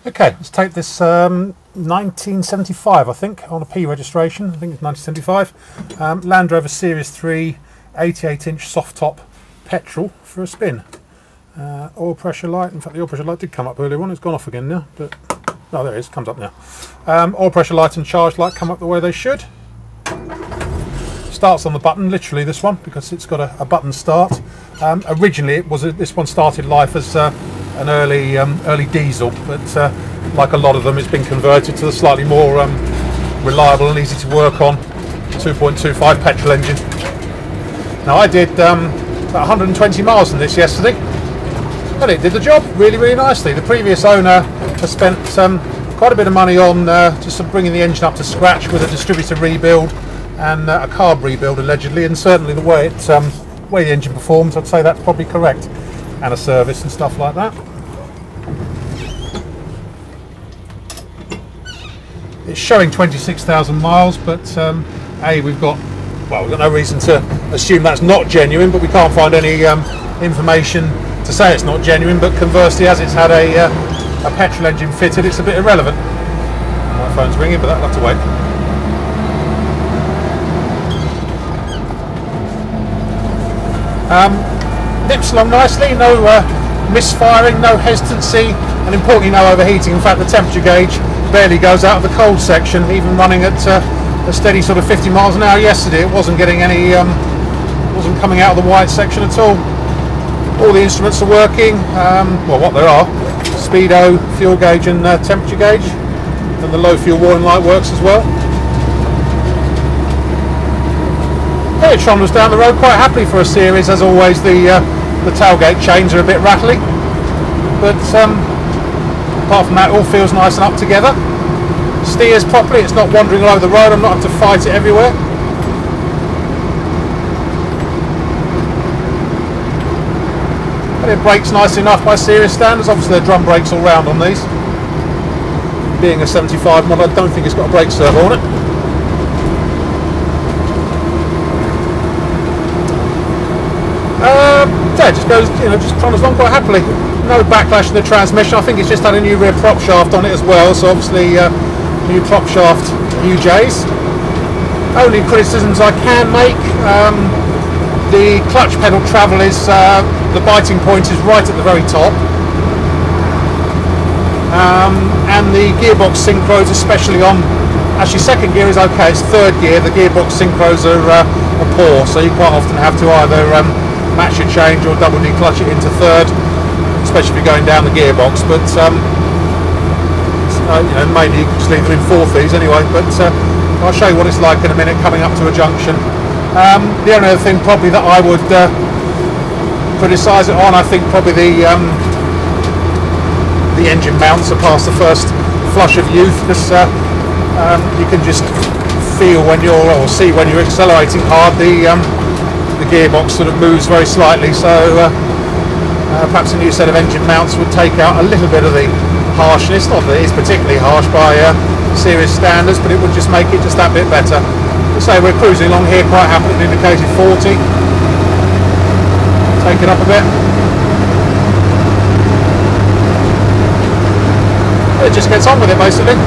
Okay, let's take this 1975, I think, on a P registration. I think it's 1975. Land Rover Series 3 88-inch soft top petrol for a spin. Oil pressure light. In fact, the oil pressure light did come up earlier on. It's gone off again now, but oh, there it is. Comes up now. Oil pressure light and charge light come up the way they should. Starts on the button, literally this one, because it's got a button start. Originally, this one started life as an early diesel, but like a lot of them, it's been converted to the slightly more reliable and easy to work on 2.25 petrol engine. Now, I did about 120 miles in this yesterday, and it did the job really, really nicely. The previous owner has spent quite a bit of money on just bringing the engine up to scratch with a distributor rebuild and a carb rebuild allegedly, and certainly the way the engine performs, I'd say that's probably correct, and a service and stuff like that. It's showing 26,000 miles, but we've got no reason to assume that's not genuine, but we can't find any information to say it's not genuine. But conversely, as it's had a petrol engine fitted, it's a bit irrelevant. My phone's ringing, but that'll have to wait. Nips along nicely, no misfiring, no hesitancy, and importantly no overheating. In fact, the temperature gauge barely goes out of the cold section, even running at a steady sort of 50 miles an hour yesterday. It wasn't getting any, wasn't coming out of the white section at all. All the instruments are working, well, what there are: speedo, fuel gauge and temperature gauge, and the low fuel warning light works as well. Tron was down the road quite happily for a series. As always, the tailgate chains are a bit rattly, but apart from that, all feels nice and up together. Steers properly, it's not wandering all over the road. I'm not having to fight it everywhere. And it brakes nice enough by series standards. Obviously, there are drum brakes all round on these. Being a 75 model, I don't think it's got a brake servo on it. Yeah, it just goes, just trying along quite happily. No backlash in the transmission. I think it's just had a new rear prop shaft on it as well, so obviously new prop shaft, new J's. Only criticisms I can make: the clutch pedal travel is the biting point is right at the very top, and the gearbox synchros, especially on actually second gear is okay. It's third gear. The gearbox synchros are poor, so you quite often have to either match your change or double declutch it into third, especially if you're going down the gearbox. But mainly you can just leave them in fourth these anyway. But I'll show you what it's like in a minute coming up to a junction. The only other thing probably that I would criticise it on, I think probably the engine mounts are past the first flush of youth, because you can just feel when you're, or see when you're accelerating hard, the gearbox sort of moves very slightly. So perhaps a new set of engine mounts would take out a little bit of the harshness. Not that it is particularly harsh by series standards, but it would just make it just that bit better. So we're cruising along here quite happily, indicated 40. Take it up a bit. It just gets on with it basically.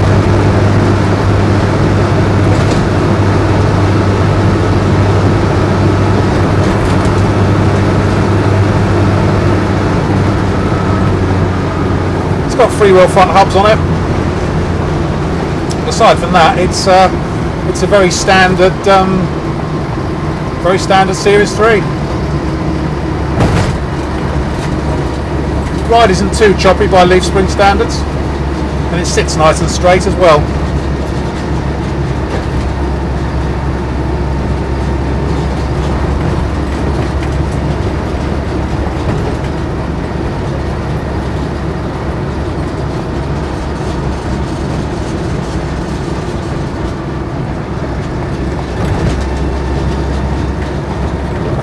It's got freewheel front hubs on it. Aside from that, it's a very standard Series 3. Ride isn't too choppy by leaf spring standards, and it sits nice and straight as well.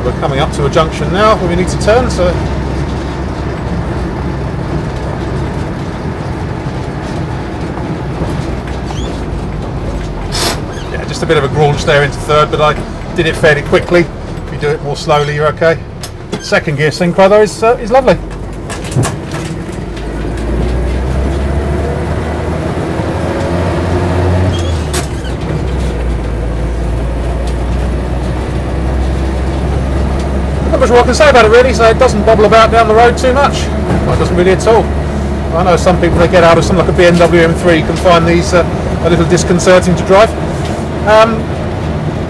We're coming up to a junction now where we need to turn, so yeah, just a bit of a graunch there into third, but I did it fairly quickly. If you do it more slowly, you're okay. Second gear synchro though is lovely. much more I can say about it really. So it doesn't bobble about down the road too much. Well, it doesn't really at all. I know some people, they get out of something like a BMW M3, can find these a little disconcerting to drive.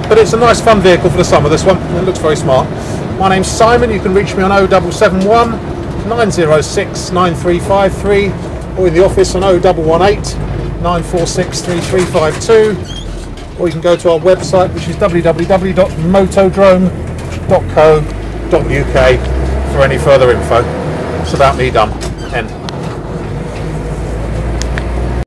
But it's a nice fun vehicle for the summer, this one. It looks very smart. My name's Simon. You can reach me on 0771 906 9353 or in the office on 0118 946 3352, or you can go to our website, which is www.motodrome.co.uk for any further info. It's about me done. End.